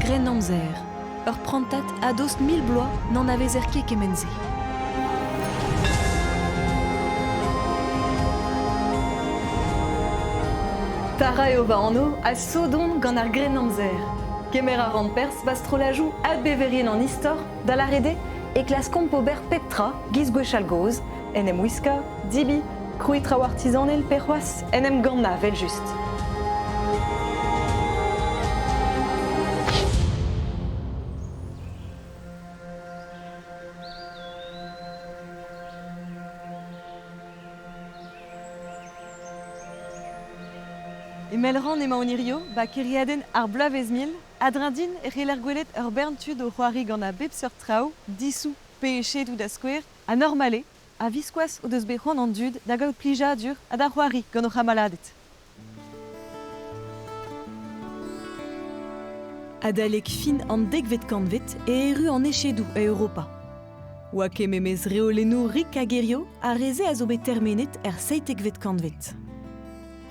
gren amzer. Ur prantat a dost 1000 bloaz n'en avait ket kemenze. Tara eo va anno a sodon gant ar gren amzer. Kemer a rand pers bastrolajou ad beverien an istor, da la rede, e klas kompober peptra, giz gwechal goz, enem wiska, dibi, krouitra artisanel perroas, enem ganna vel just. Emelran ema onirio, ba keriaden ar blavezmil, adrindin e reler gwelet ur berntud o c'hoari gant a bepseur trao, dissou, peechet da skouer, a normale, a viskoaz o deus bet c'hoant an dud da gaout plija dur a da c'hoari gant o c'hamaladet. Adalek fin an degvet kanvet e eru an echedou e Europa. Oa kememez reolennou rik agerio a reze a zo bet termenet seitekvet kanvet.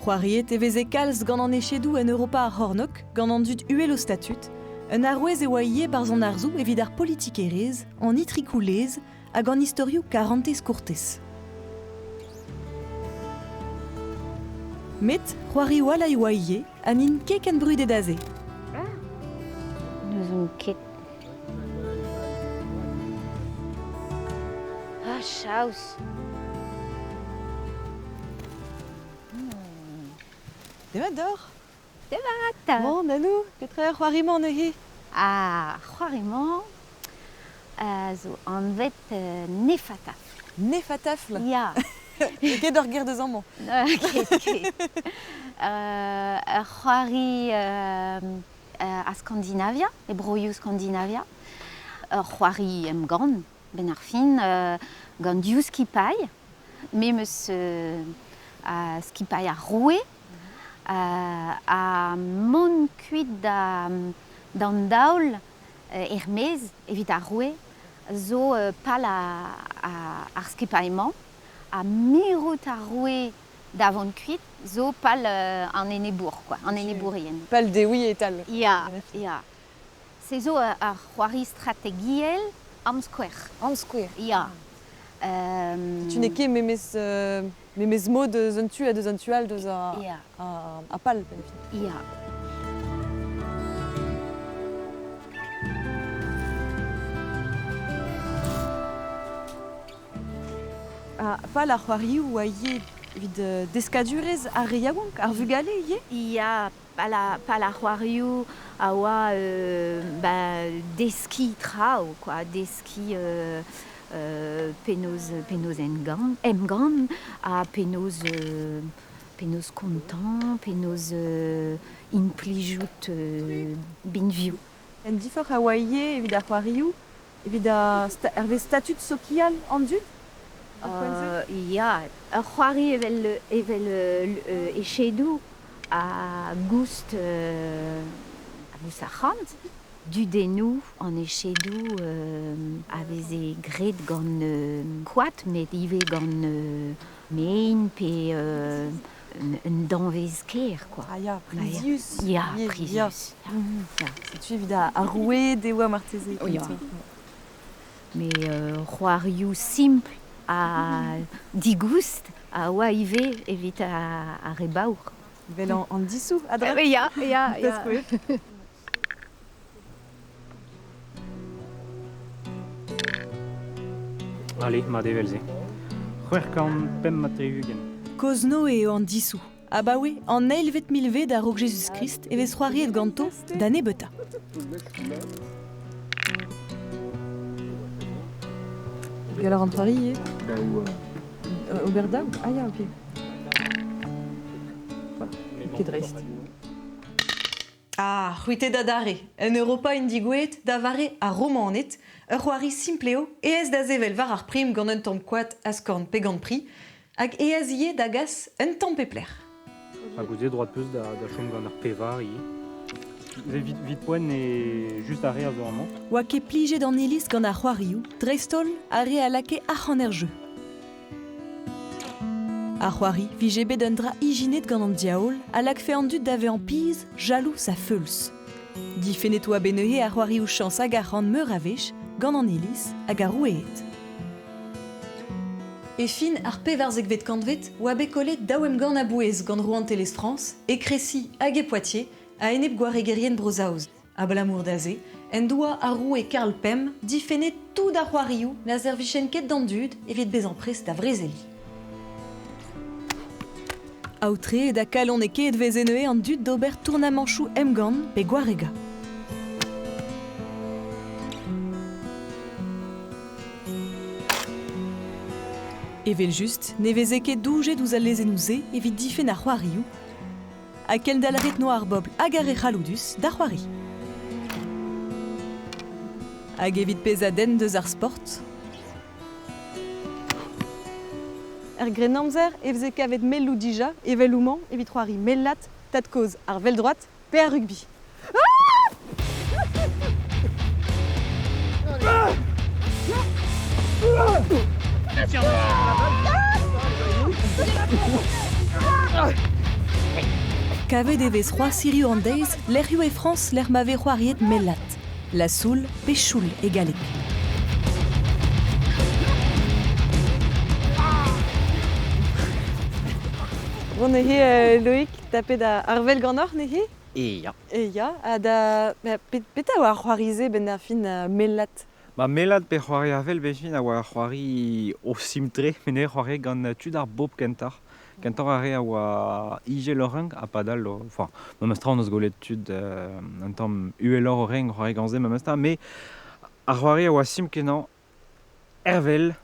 C'hoariet e veze kalz gant an echedou en Europa ar c'hornok gant an dud uel o statut, un arouez e oa ie bar zon arzou evit ar politik erez, an itrikoulez hag an istorioù karantez kourtez. Met, c'hoari oalai oa ie, an in kek en brudet aze. Nous on ket. Ah, chaos. Devat d'or. Devat. Bon, nanou, petra c'hoariman neuze. Ah, c'hoariman, zo an vet nefataf. Nefatafl. Ya. Ket d'or ger deus amman. Ket. C'hoari a Scandinavia, e broioù Scandinavia. C'hoari emgant, ben ar fin, gant diou skipai, memeus skipai ar roue, a mont kuit d'an daol ermez, evit ar roue, zo pal ar skipaimant, a merout ar roue d'avant kuit, zo pal an enebour, quoi, an enebourien. Pal deoui etal. Ya. Se zo ar c'hoari strategiel am skouer. Am skouer. Ya. Tu n'es ket memez mo deus un tu a deus un tual deus a pal. Ya. A pal ar c'hoarioù a ie evit deskadurez ar reiaouank, ar vugale ie? Ya, pal ar c'hoarioù a oa deski trao, quoi, deski penoz emgant, a penoz kontant, penoz implijout binviou. En difor a oa ie evit ar c'hoarioù, evit ervez statut sokial an dud? Ya, ar c'hoari evel echedou a goust ar c'hant, dudennou an echedou a veze gret gant koat, met ive gant mein pe un danvez ker, quoi. Ah ya, prizius. Ya, prizius. Tu evit a roue deoua marteze. Ya. Me c'hoarioù simple a digoust a oa ive evit a rebaour. Vel an dissou, adra. Ya. Allez, ma develze. C'hwerkan pem matrehugen. Kozno eo an dissou. A ba oe, an eilvet milved a rog Jesus Christ e vez c'hoariet ganto da nebeta. Galar an c'hoari, o berdaou? Ah ya, ok. Ket dreist. Ah, c'hwite da dare. En Europa indigouet da vare a romanet, ur c'hoari simpleo, ez da zevel var ar prim gant un tamm koat askorn pe gant pri, hag ez ie da gas un tamm pepler. A gouze droit peus da chom gant ar pevar ie. Vit poen e just a re a zo amant. Oa ket plije d'an eliz gant ar c'hoarioù, dreistol a re a lake arc'han er jeu. Ar c'hoari vije bet un dra ijinet gant an diaoul, a lak fe an dud da ve an piz, jalou sa feuls. difennet oa benehe ar c'hoarioù chans hag ar c'hant meur a vech, gant an elis hag ar roueet. E fin ar pevarzek kantvet oa bet kollet daouem gant a bouez gant Rouen Teles France, e Crécy hag e Poitiers, a enep gwaregerien brozaouz, a blamour d'aze, en doa a roue Karl Pem, difennet tout ar c'hoarioù na zervichen ket d'an dud evit bez an prest da vrezeli. Aoutre da kalon e ket vez eneue an dud d'ober tournamanchou emgant pe gwarega. Evel just, ne veze ket doujet ouz al lezenouze evit difen ar c'hoarioù, a kel dalret noir bob hag ar echaloudus d'ar c'hoari. Hag evit pezadenn deus ar sport. Er grenamzer evze kavet mellou dija, evelouman evit c'hoari mellat, tad koz ar vel droat pe ar rugby. Kavet evez c'hoar siriu an deiz, l'erioù e France l'er mave c'hoariet mellat. La soul pe choul e galek. Bon, nehe Loïc, tapet da arvel gant nehe? Ja. Ja, a da peta oa ar c'hoarize ben ar fin mellat. Mellat pe c'hoari arvel bezhin a oa c'hoari o simtre, mene c'hoari gant tud ar bob kentar. Kentar a re a oa ije loreng a padal, enfin, memestra an eus golet tud un tamm uelor o reng c'hoari gant ze memestra, me ar c'hoari a oa sim kenan ervel,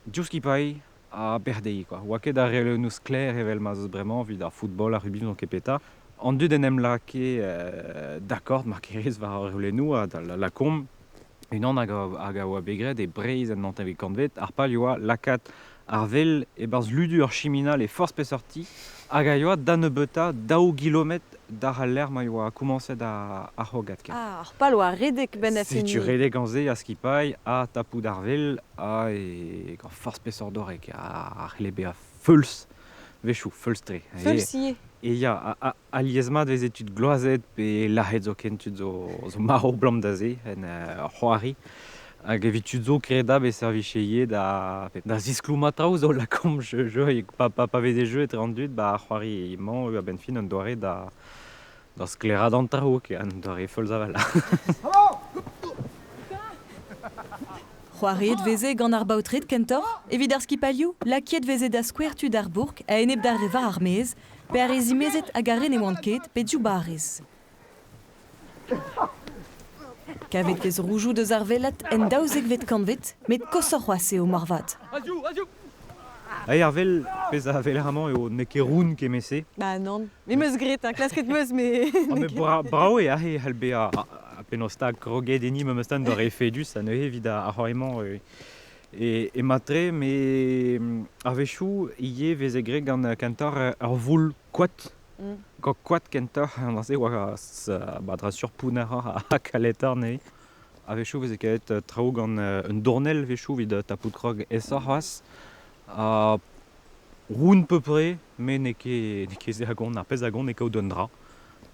diouzkipai a berdei, quoi. Oa ket ar relenous kler evel ma zeus bremañ vid ar football, ar rugby, donc e peta. An dud en em lake d'accord, markerez var ar relennou a la komb, unan hag a oa begret e breiz en nantevet kantvet, ar pal oa lakat ar vel e barz ludu ar chiminal e force pe sorti, hag a oa dan e beta daou kilomet d'ar al ler ma oa koumanset a c'hogat ket. Ah, ar pal oa redek ben a fin. Se tu redek an ze a skipai, a tapou d'ar vel, a e gant force pe sort dorek, a c'hlebe a feulz vechou, feulz-tre. Feulzier. E ya, a liezmat vez etud gloazet pe lahet zo kentud zo maro blam da ze, en c'hoari. Hag evit tud zo kreda be servicheie da zisklou matraoù zo la komb je pa vez e jeu etre an dud, ba c'hoari emañ a ben fin an doare da sklera d'antarou ke an doare feulz aval. C'hoariet veze gant ar baotred kentor, evit ar skipalioù, lakiet veze da skouertud ar bourg a enep da revar ar mez, pe ar ezimezet hag ar ren e oant ket pe diou barrez. Kavet vez roujou deus ar velat en daouzek vet kantvet, met kosor c'hoaz eo marvad. Ai ar vel, pez a vel ramant eo ne ket roun ke mese. Ba non, me meus gret, klaskret meus, me... Brao e ahe halbe a penostak roget eni me meustan d'ar efedus a neuhe vid a c'hoaremañ e matre, me ar vechou ie vez e gre gant kentor ar voul koat. Gant koat kentor, an se oa dra surpouner a kaletar ne. A vechou vez e kaet traoù gant un dornel vechou vid tapout krog esor c'hoaz. Roun peu pre, me ne ket ze agon, ar pez agon ne kaout un dra.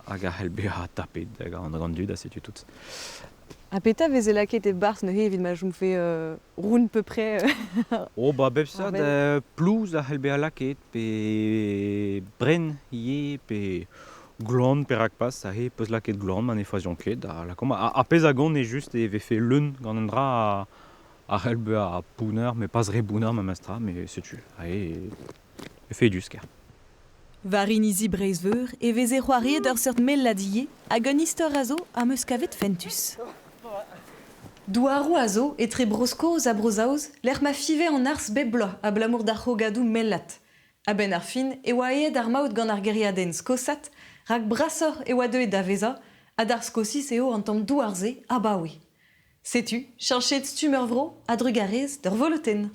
Hag a c'helbe a tapet gant dud a setu tout. A peta veze laket e bars neuhe evit ma joum fe roun peu pre. Bepsad plouz a c'helbe a laket pe bren ie pe gland pe rakpas a he peus laket gland man e fazion ket. A pez agon ne just e vefe leun gant un dra a c'helbe a pouner, me pas re pouner ma mestra, me setu. A he fedus ker. Varin izi breiz veur e veze c'hoariet ur seurt melladie hag un istor a zo am eus kavet fentus. Douarou a zo etre broskoz a brozaouz, l'er ma five an ars bep bloaz a blamour d'ar c'hogadou mellat. A ben ar fin e oa aet ar maout gant ar geriadenn skosat, rak brasor e oa deuet da veza, a d'ar skosis eo an tamm douarze a baoe. Setu, chanchet stumeur vro a drugarez d'ur voloten.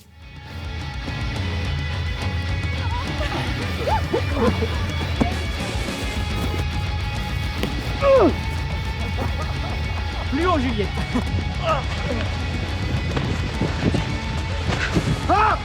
Plus haut, Juliette. Ah